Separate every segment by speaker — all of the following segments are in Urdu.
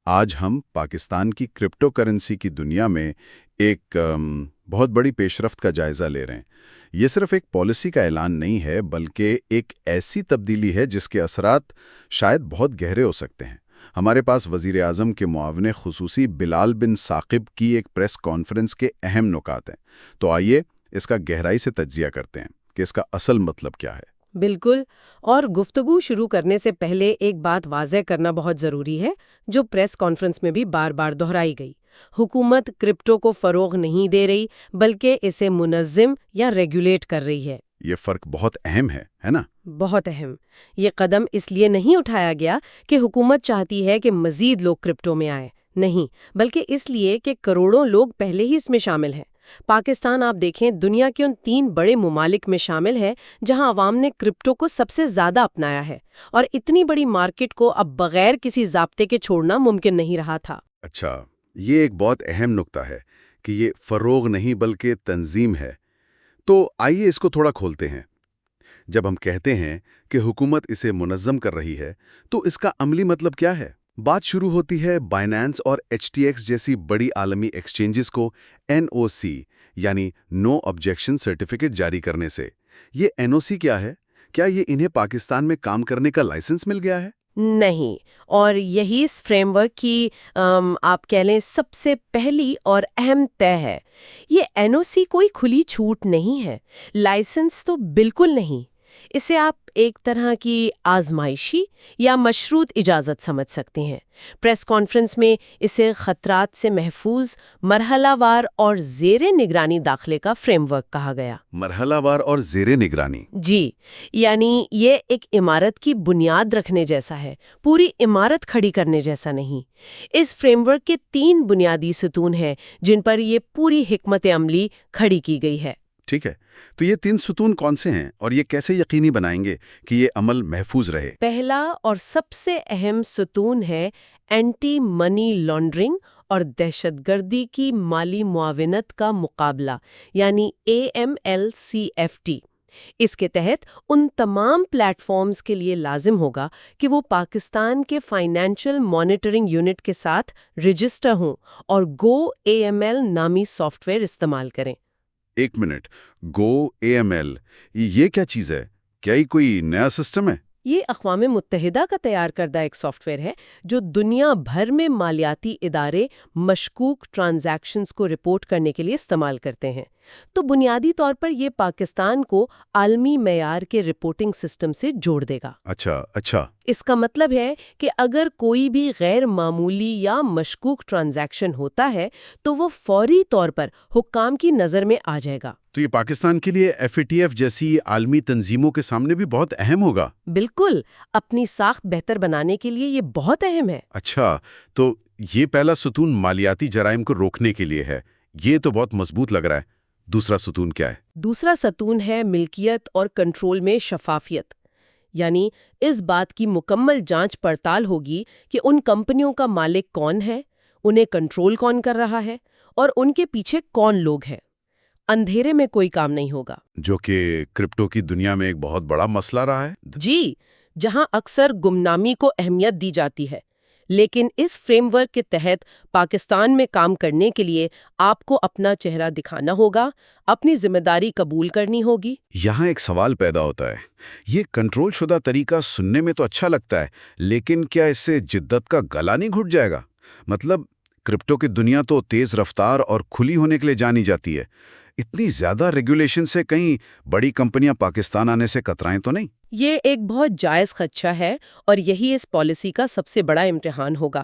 Speaker 1: آج ہم پاکستان کی کرپٹو کرنسی کی دنیا میں ایک بہت بڑی پیشرفت کا جائزہ لے رہے ہیں۔ یہ صرف ایک پالیسی کا اعلان نہیں ہے، بلکہ ایک ایسی تبدیلی ہے جس کے اثرات شاید بہت گہرے ہو سکتے ہیں۔ ہمارے پاس وزیر اعظم کے معاون خصوصی بلال بن ثاقب کی ایک پریس کانفرنس کے اہم نکات ہیں۔ تو آئیے اس کا گہرائی سے تجزیہ کرتے ہیں کہ اس کا اصل مطلب کیا ہے۔
Speaker 2: بالکل، اور گفتگو شروع کرنے سے پہلے ایک بات واضح کرنا بہت ضروری ہے، جو پریس کانفرنس میں بھی بار بار دہرائی گئی۔ حکومت کرپٹو کو فروغ نہیں دے رہی، بلکہ اسے منظم یا ریگولیٹ کر رہی ہے۔
Speaker 1: یہ فرق بہت اہم ہے نا؟
Speaker 2: بہت اہم۔ یہ قدم اس لیے نہیں اٹھایا گیا کہ حکومت چاہتی ہے کہ مزید لوگ کرپٹو میں آئیں، نہیں، بلکہ اس لیے کہ کروڑوں لوگ پہلے ہی اس میں شامل ہیں۔ پاکستان آپ دیکھیں دنیا کے ان 3 بڑے ممالک میں شامل ہے جہاں عوام نے کرپٹو کو سب سے زیادہ اپنایا ہے، اور اتنی بڑی مارکیٹ کو اب بغیر کسی ضابطے کے چھوڑنا ممکن نہیں رہا تھا۔
Speaker 1: اچھا، یہ ایک بہت اہم نکتہ ہے کہ یہ فروغ نہیں بلکہ تنظیم ہے۔ تو آئیے اس کو تھوڑا کھولتے ہیں۔ جب ہم کہتے ہیں کہ حکومت اسے منظم کر رہی ہے تو اس کا عملی مطلب کیا ہے؟ بات شروع ہوتی ہے بائنانس اور HTX جیسی بڑی عالمی ایکسچینجز کو NOC یعنی نو آبجیکشن سرٹیفکیٹ جاری کرنے سے۔ یہ NOC کیا ہے؟ کیا یہ انہیں پاکستان میں کام کرنے کا لائسنس مل گیا ہے؟
Speaker 2: نہیں، اور یہی اس فریم ورک کی آپ کہہ لیں سب سے پہلی اور اہم طے ہے۔ یہ NOC کوئی کھلی چھوٹ نہیں ہے، لائسنس تو بالکل نہیں۔ اسے آپ ایک طرح کی آزمائشی یا مشروط اجازت سمجھ سکتے ہیں۔ پریس کانفرنس میں اسے خطرات سے محفوظ، مرحلہ وار اور زیر نگرانی داخلے کا فریم ورک کہا گیا۔
Speaker 1: مرحلہ وار اور زیر نگرانی؟
Speaker 2: جی، یعنی یہ ایک عمارت کی بنیاد رکھنے جیسا ہے، پوری عمارت کھڑی کرنے جیسا نہیں۔ اس فریم ورک کے 3 بنیادی ستون ہیں جن پر یہ پوری حکمت عملی کھڑی کی گئی ہے۔
Speaker 1: ٹھیک ہے، تو یہ 3 ستون کون سے ہیں اور یہ کیسے یقینی بنائیں گے کہ یہ عمل محفوظ رہے؟
Speaker 2: پہلا اور سب سے اہم ستون ہے اینٹی منی لانڈرنگ اور دہشت گردی کی مالی معاونت کا مقابلہ، یعنی AML-CFT۔ اس کے تحت ان تمام پلیٹ فارمز کے لیے لازم ہوگا کہ وہ پاکستان کے فائنینشیل مانیٹرنگ یونٹ کے ساتھ رجسٹر ہوں اور گو AML نامی سافٹ ویئر استعمال کریں۔
Speaker 1: ایک منٹ، گو AML یہ کیا چیز ہے؟ کیا یہ کوئی نیا سسٹم ہے؟
Speaker 2: یہ اقوام متحدہ کا تیار کردہ ایک سافٹ ویئر ہے جو دنیا بھر میں مالیاتی ادارے مشکوک ٹرانزیکشنز کو رپورٹ کرنے کے لیے استعمال کرتے ہیں۔ تو بنیادی طور پر یہ پاکستان کو عالمی معیار کے رپورٹنگ سسٹم سے جوڑ دے گا۔
Speaker 1: اچھا۔
Speaker 2: اس کا مطلب ہے کہ اگر کوئی بھی غیر معمولی یا مشکوک ٹرانزیکشن ہوتا ہے تو وہ فوری طور پر حکام کی نظر میں آ جائے گا۔
Speaker 1: تو یہ پاکستان کے لیے FATF جیسی عالمی تنظیموں کے سامنے بھی بہت اہم ہوگا۔
Speaker 2: بالکل، اپنی ساخت بہتر بنانے کے لیے یہ بہت اہم ہے۔
Speaker 1: اچھا، تو یہ پہلا ستون مالیاتی جرائم کو روکنے کے لیے ہے۔ یہ تو بہت مضبوط لگ رہا ہے۔ دوسرا ستون کیا ہے؟
Speaker 2: دوسرا ستون ہے ملکیت اور کنٹرول میں شفافیت، یعنی اس بات کی مکمل جانچ پڑتال ہوگی کہ ان کمپنیوں کا مالک کون ہے، انہیں کنٹرول کون کر رہا ہے اور ان کے پیچھے کون لوگ ہیں۔ اندھیرے میں کوئی کام نہیں ہوگا،
Speaker 1: جو کہ کرپٹو کی دنیا میں ایک بہت بڑا مسئلہ رہا ہے۔
Speaker 2: جی، جہاں اکثر گمنامی کو اہمیت دی جاتی ہے، لیکن اس فریم ورک کے تحت پاکستان میں کام کرنے کے لیے آپ کو اپنا چہرہ دکھانا ہوگا، اپنی ذمہ داری قبول کرنی ہوگی۔
Speaker 1: یہاں ایک سوال پیدا ہوتا ہے، یہ کنٹرول شدہ طریقہ سننے میں تو اچھا لگتا ہے، لیکن کیا اس سے جدت کا گلا نہیں گھٹ جائے گا؟ مطلب کرپٹو کی دنیا تو تیز رفتار اور کھلی ہونے کے لیے جانی جاتی ہے۔ اتنی زیادہ ریگولیشن سے کہیں بڑی کمپنیاں پاکستان آنے سے کترائیں تو نہیں؟
Speaker 2: یہ ایک بہت جائز خدشہ ہے اور یہی اس پالیسی کا سب سے بڑا امتحان ہوگا۔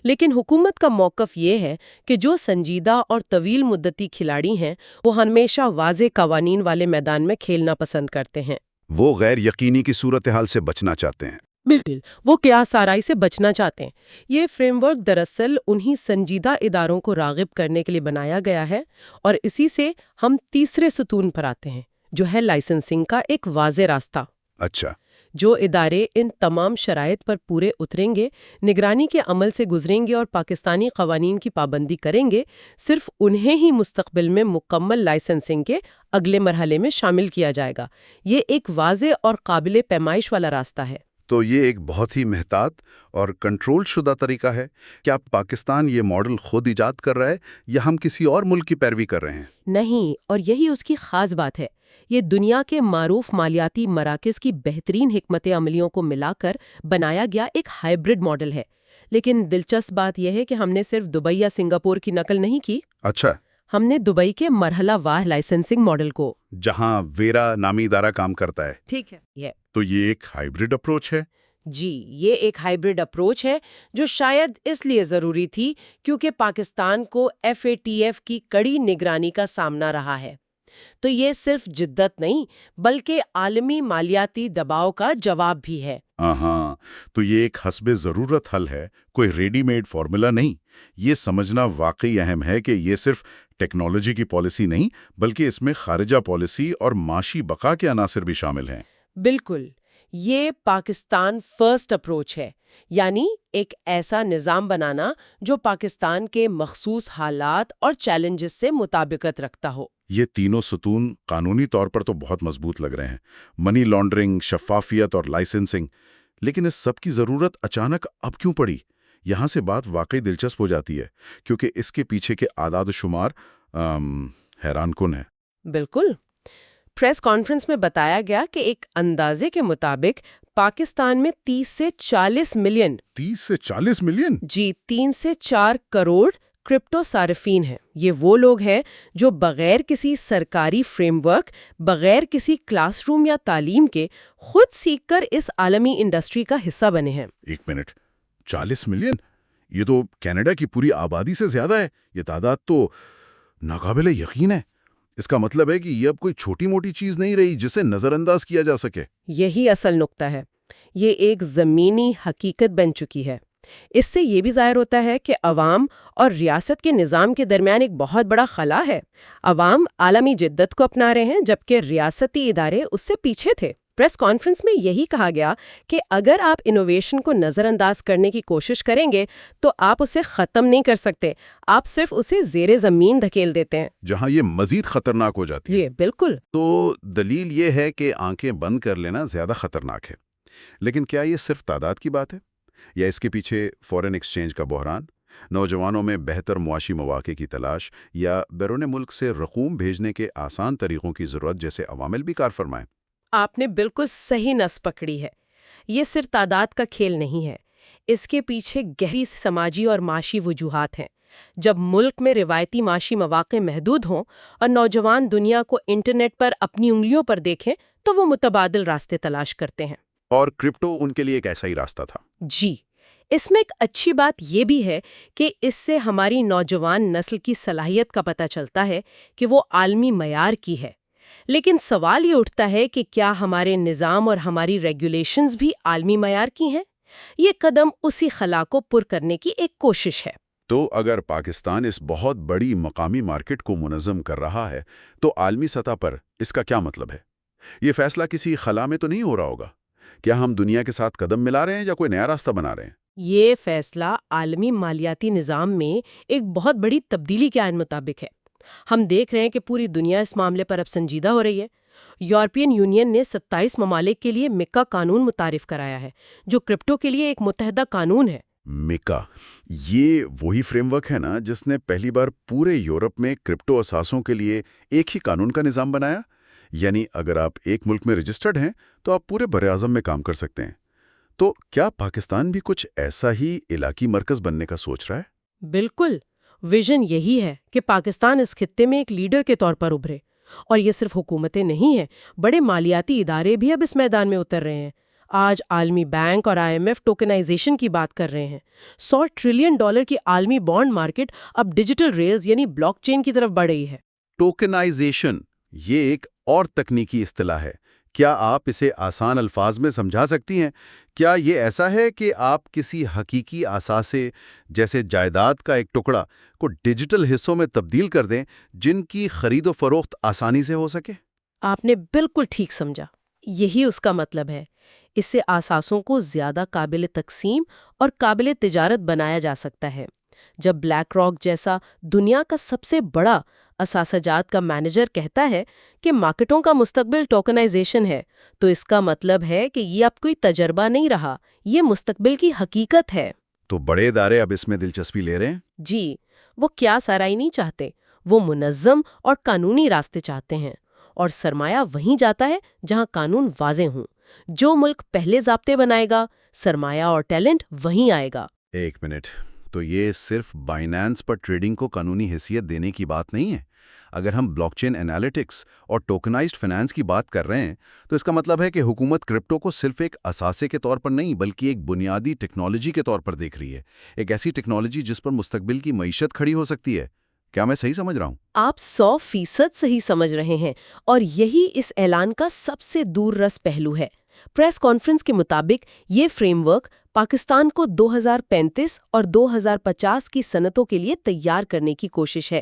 Speaker 2: لیکن حکومت کا موقف یہ ہے کہ جو سنجیدہ اور طویل مدتی کھلاڑی ہیں وہ ہمیشہ واضح قوانین والے میدان میں کھیلنا پسند کرتے ہیں۔
Speaker 1: وہ غیر یقینی کی صورتحال سے بچنا چاہتے ہیں۔
Speaker 2: بالکل، وہ قیاس آرائی سے بچنا چاہتے ہیں۔ یہ فریم ورک دراصل انہی سنجیدہ اداروں کو راغب کرنے کے لیے بنایا گیا ہے، اور اسی سے ہم تیسرے ستون پر آتے ہیں جو ہے لائسنسنگ کا ایک واضح راستہ۔
Speaker 1: اچھا،
Speaker 2: جو ادارے ان تمام شرائط پر پورے اتریں گے، نگرانی کے عمل سے گزریں گے اور پاکستانی قوانین کی پابندی کریں گے، صرف انہیں ہی مستقبل میں مکمل لائسنسنگ کے اگلے مرحلے میں شامل کیا جائے گا۔ یہ ایک واضح اور قابل پیمائش والا راستہ ہے۔
Speaker 1: تو یہ ایک بہت ہی محتاط اور کنٹرول شدہ طریقہ ہے۔ کیا پاکستان یہ ماڈل خود ایجاد کر رہا ہے یا ہم کسی اور ملک کی پیروی کر رہے ہیں؟
Speaker 2: نہیں، اور یہی اس کی خاص بات ہے۔ یہ دنیا کے معروف مالیاتی مراکز کی بہترین حکمت عملیوں کو ملا کر بنایا گیا ایک ہائبرڈ ماڈل ہے۔ لیکن دلچسپ بات یہ ہے کہ ہم نے صرف دبئی یا سنگاپور کی نقل نہیں کی۔
Speaker 1: اچھا،
Speaker 2: ہم نے دبئی کے مرحلہ وار لائسنسنگ ماڈل کو،
Speaker 1: جہاں ویرا نامی ادارہ کام کرتا ہے،
Speaker 2: ٹھیک ہے،
Speaker 1: تو یہ ایک ہائبرڈ اپروچ ہے۔
Speaker 2: جی، یہ ایک ہائبرڈ اپروچ ہے جو شاید اس لیے ضروری تھی کیونکہ پاکستان کو FATF کی کڑی نگرانی کا سامنا رہا ہے۔ تو یہ صرف جدت نہیں بلکہ عالمی مالیاتی دباؤ کا جواب بھی ہے۔
Speaker 1: ہاں، تو یہ ایک حسب ضرورت حل ہے، کوئی ریڈی میڈ فارمولا نہیں۔ یہ سمجھنا واقعی اہم ہے کہ یہ صرف ٹیکنالوجی کی پالیسی نہیں بلکہ اس میں خارجہ پالیسی اور معاشی بقا کے عناصر بھی شامل ہیں۔
Speaker 2: بالکل، یہ پاکستان فرسٹ اپروچ ہے، یعنی ایک ایسا نظام بنانا جو پاکستان کے مخصوص حالات اور چیلنجز سے مطابقت رکھتا ہو۔
Speaker 1: یہ تینوں ستون قانونی طور پر تو بہت مضبوط لگ رہے ہیں، منی لانڈرنگ، شفافیت اور لائسنسنگ، لیکن اس سب کی ضرورت اچانک اب کیوں پڑی؟ یہاں سے بات واقعی دلچسپ ہو جاتی ہے کیونکہ اس کے پیچھے کے اعداد و شمار حیران کن ہیں۔
Speaker 2: بالکل، پریس کانفرنس میں بتایا گیا کہ ایک اندازے کے مطابق پاکستان میں 30 سے 40 ملین
Speaker 1: 30 سے 40 ملین؟
Speaker 2: جی 3 سے 4 کروڑ کرپٹو صارفین ہیں۔ یہ وہ لوگ ہیں جو بغیر کسی سرکاری فریم ورک، بغیر کسی کلاس روم یا تعلیم کے خود سیکھ کر اس عالمی انڈسٹری کا حصہ بنے ہیں۔
Speaker 1: ایک منٹ، 40 ملین؟ یہ تو کینیڈا کی پوری آبادی سے زیادہ ہے۔ یہ تعداد تو ناقابل یقین ہے۔ اس کا مطلب ہے کہ یہ اب کوئی چھوٹی موٹی چیز نہیں رہی جسے نظر انداز کیا جا سکے۔
Speaker 2: یہی اصل نقطہ ہے، یہ ایک زمینی حقیقت بن چکی ہے۔ اس سے یہ بھی ظاہر ہوتا ہے کہ عوام اور ریاست کے نظام کے درمیان ایک بہت بڑا خلا ہے۔ عوام عالمی جدت کو اپنا رہے ہیں جبکہ ریاستی ادارے اس سے پیچھے تھے۔ پریس کانفرنس میں یہی کہا گیا کہ اگر آپ انوویشن کو نظر انداز کرنے کی کوشش کریں گے تو آپ اسے ختم نہیں کر سکتے، آپ صرف اسے زیر زمین دھکیل دیتے ہیں،
Speaker 1: جہاں یہ مزید خطرناک ہو جاتی ہے۔
Speaker 2: جی بالکل۔
Speaker 1: تو دلیل یہ ہے کہ آنکھیں بند کر لینا زیادہ خطرناک ہے۔ لیکن کیا یہ صرف تعداد کی بات ہے یا اس کے پیچھے فورن ایکسچینج کا بحران، نوجوانوں میں بہتر معاشی مواقع کی تلاش یا بیرون ملک سے رقوم بھیجنے کے آسان طریقوں کی ضرورت جیسے عوامل بھی کار فرمائیں؟
Speaker 2: آپ نے بالکل صحیح نس پکڑی ہے۔ یہ صرف تعداد کا کھیل نہیں ہے، اس کے پیچھے گہری سماجی اور معاشی وجوہات ہیں۔ جب ملک میں روایتی معاشی مواقع محدود ہوں اور نوجوان دنیا کو انٹرنیٹ پر اپنی انگلیوں پر دیکھیں تو وہ متبادل راستے تلاش کرتے ہیں۔
Speaker 1: اور کرپٹو ان کے لیے ایک ایسا ہی راستہ تھا۔
Speaker 2: جی، اس میں ایک اچھی بات یہ بھی ہے کہ اس سے ہماری نوجوان نسل کی صلاحیت کا پتہ چلتا ہے کہ وہ عالمی معیار کی ہے۔ لیکن سوال یہ اٹھتا ہے کہ کیا ہمارے نظام اور ہماری ریگولیشنز بھی عالمی معیار کی ہیں؟ یہ قدم اسی خلا کو پر کرنے کی ایک کوشش ہے۔
Speaker 1: تو اگر پاکستان اس بہت بڑی مقامی مارکیٹ کو منظم کر رہا ہے تو عالمی سطح پر اس کا کیا مطلب ہے؟ یہ فیصلہ کسی خلا میں تو نہیں ہو رہا ہوگا؟ کیا ہم دنیا کے ساتھ قدم ملا رہے ہیں یا کوئی نیا راستہ بنا رہے ہیں؟
Speaker 2: یہ فیصلہ عالمی مالیاتی نظام میں ایک بہت بڑی تبدیلی کے عین مطابق ہے۔ ہم دیکھ رہے ہیں کہ پوری دنیا اس معاملے پر اب سنجیدہ ہو رہی ہے۔ یورپین یونین نے 27 ممالک کے لیے مکا قانون متعارف کرایا ہے، جو کرپٹو کے لیے ایک متحدہ قانون ہے۔
Speaker 1: مکا، یہ وہی فریم ورک ہے نا جس نے پہلی بار پورے یورپ میں کرپٹو اثاثوں کے لیے ایک ہی قانون کا نظام بنایا؟ یعنی اگر آپ ایک ملک میں رجسٹرڈ ہیں تو آپ پورے براعظم میں کام کر سکتے ہیں۔ تو کیا پاکستان بھی کچھ ایسا ہی علاقائی مرکز بننے کا سوچ رہا ہے؟
Speaker 2: بالکل، ویژن یہی ہے کہ پاکستان اس خطے میں ایک لیڈر کے طور پر ابھرے، اور یہ صرف حکومتیں نہیں ہیں، بڑے مالیاتی ادارے بھی اب اس میدان میں اتر رہے ہیں۔ آج عالمی بینک اور IMF ٹوکنائزیشن کی بات کر رہے ہیں۔ $100 ٹریلین کی عالمی بانڈ مارکیٹ اب ڈیجیٹل ریلز یعنی بلاک چین کی طرف بڑھ رہی ہے۔
Speaker 1: ٹوکنائزیشن، یہ ایک اور تکنیکی اصطلاح ہے۔ کیا آپ اسے آسان الفاظ میں سمجھا سکتی ہیں؟ کیا یہ ایسا ہے کہ آپ کسی حقیقی اثاثے جیسے جائیداد کا ایک ٹکڑا کو ڈیجیٹل حصوں میں تبدیل کر دیں جن کی خرید و فروخت آسانی سے ہو سکے؟
Speaker 2: آپ نے بالکل ٹھیک سمجھا، یہی اس کا مطلب ہے۔ اس سے اثاثوں کو زیادہ قابل تقسیم اور قابل تجارت بنایا جا سکتا ہے۔ جب بلیک راک جیسا دنیا کا سب سے بڑا اثاثہ جات کا مینیجر کہتا ہے کہ مارکیٹوں کا مستقبل ٹوکنائزیشن ہے، تو اس کا مطلب ہے کہ یہ اب کوئی تجربہ نہیں رہا، یہ مستقبل کی حقیقت ہے۔
Speaker 1: تو بڑے ادارے اب اس میں دلچسپی لے رہے ہیں؟
Speaker 2: جی، وہ کیا سرائی نہیں چاہتے، وہ منظم اور قانونی راستے چاہتے ہیں، اور سرمایہ وہیں جاتا ہے جہاں قانون واضح ہوں۔ جو ملک پہلے ضابطے بنائے گا، سرمایہ اور ٹیلنٹ وہیں آئے گا۔
Speaker 1: ایک منٹ، تو یہ صرف بائنانس پر ٹریڈنگ کو قانونی حیثیت دینے کی بات نہیں ہے؟ اگر ہم بلاک چین انالیٹکس اور ٹوکنائزڈ فائنانس کی بات کر رہے ہیں تو اس کا مطلب ہے کہ حکومت کرپٹو کو صرف ایک اثاثے کے طور پر نہیں بلکہ ایک بنیادی ٹیکنالوجی کے طور پر دیکھ رہی ہے، ایک ایسی ٹیکنالوجی جس پر مستقبل کی معیشت کھڑی ہو سکتی ہے۔ کیا میں صحیح سمجھ رہا ہوں؟
Speaker 2: آپ 100% صحیح سمجھ رہے ہیں، اور یہی اس اعلان کا سب سے دور رس پہلو ہے۔ پریس کانفرنس کے مطابق یہ فریم ورک پاکستان کو 2035 اور 2050 کی صنعتوں کے لیے تیار کرنے کی کوشش ہے۔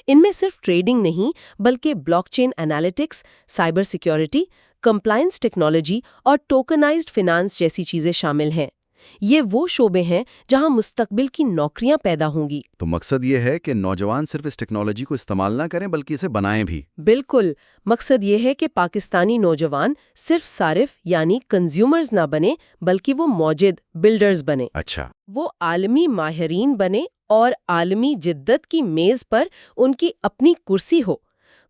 Speaker 2: ان میں صرف ٹریڈنگ نہیں بلکہ block chain analytics, cyber security, compliance technology اور ٹوکنائزڈ فائنانس جیسی چیزیں شامل ہیں۔ یہ وہ شعبے ہیں جہاں مستقبل کی نوکریاں پیدا ہوں گی۔
Speaker 1: تو مقصد یہ ہے کہ نوجوان صرف اس ٹیکنالوجی کو استعمال نہ کریں بلکہ اسے بنائیں بھی۔
Speaker 2: بالکل، مقصد یہ ہے کہ پاکستانی نوجوان صرف صارف یعنی کنزیومرز نہ بنے بلکہ وہ موجد بلڈرز بنے۔
Speaker 1: اچھا،
Speaker 2: وہ عالمی ماہرین بنے اور عالمی جدت کی میز پر ان کی اپنی کرسی ہو۔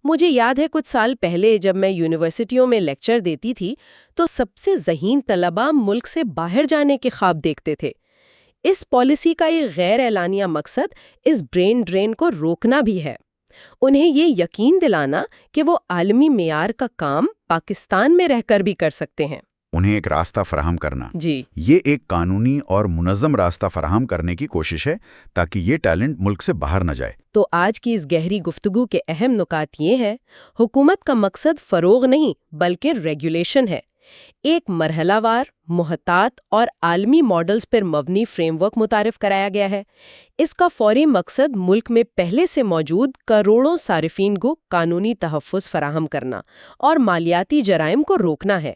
Speaker 2: مجھے یاد ہے کچھ سال پہلے جب میں یونیورسٹیوں میں لیکچر دیتی تھی تو سب سے ذہین طلباء ملک سے باہر جانے کے خواب دیکھتے تھے۔ اس پالیسی کا ایک غیر اعلانیہ مقصد اس برین ڈرین کو روکنا بھی ہے، انہیں یہ یقین دلانا کہ وہ عالمی معیار کا کام پاکستان میں رہ کر بھی کر سکتے ہیں۔
Speaker 1: انہیں ایک راستہ فراہم کرنا۔
Speaker 2: جی،
Speaker 1: یہ ایک قانونی اور منظم راستہ فراہم کرنے کی کوشش ہے تاکہ یہ ٹیلنٹ ملک سے باہر نہ جائے۔
Speaker 2: تو آج کی اس گہری گفتگو کے اہم نکات یہ ہیں، حکومت کا مقصد فروغ نہیں بلکہ ریگولیشن ہے۔ ایک مرحلہ وار، محتاط اور عالمی ماڈلز پر مبنی فریم ورک متعارف کرایا گیا ہے۔ اس کا فوری مقصد ملک میں پہلے سے موجود کروڑوں صارفین کو قانونی تحفظ فراہم کرنا اور مالیاتی جرائم کو روکنا ہے،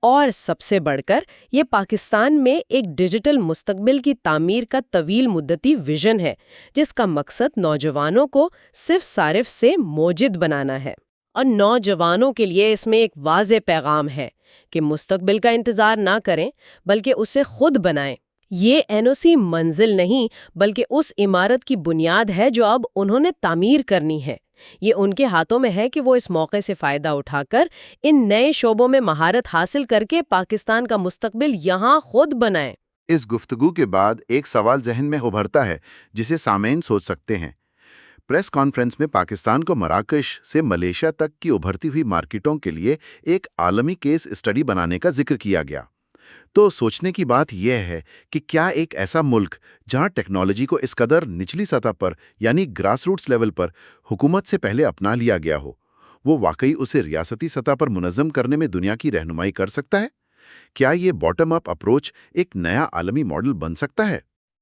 Speaker 2: اور سب سے بڑھ کر یہ پاکستان میں ایک ڈیجیٹل مستقبل کی تعمیر کا طویل مدتی ویژن ہے جس کا مقصد نوجوانوں کو صرف صارف سے موجد بنانا ہے۔ اور نوجوانوں کے لیے اس میں ایک واضح پیغام ہے کہ مستقبل کا انتظار نہ کریں بلکہ اسے خود بنائیں۔ یہ NOC منزل نہیں بلکہ اس عمارت کی بنیاد ہے جو اب انہوں نے تعمیر کرنی ہے۔ یہ ان کے ہاتھوں میں ہے کہ وہ اس موقع سے فائدہ اٹھا کر ان نئے شعبوں میں مہارت حاصل کر کے پاکستان کا مستقبل یہاں خود بنائیں۔
Speaker 3: اس گفتگو کے بعد ایک سوال ذہن میں ابھرتا ہے جسے سامعین سوچ سکتے ہیں۔ پریس کانفرنس میں پاکستان کو مراکش سے ملیشیا تک کی ابھرتی ہوئی مارکیٹوں کے لیے ایک عالمی کیس اسٹڈی بنانے کا ذکر کیا گیا۔ تو سوچنے کی بات یہ ہے کہ کیا ایک ایسا ملک جہاں ٹیکنالوجی کو اس قدر نچلی سطح پر یعنی گراس روٹس لیول پر حکومت سے پہلے اپنا لیا گیا ہو، وہ واقعی اسے ریاستی سطح پر منظم کرنے میں دنیا کی رہنمائی کر سکتا ہے؟ کیا یہ باٹم اپ اپروچ ایک نیا عالمی ماڈل بن سکتا ہے؟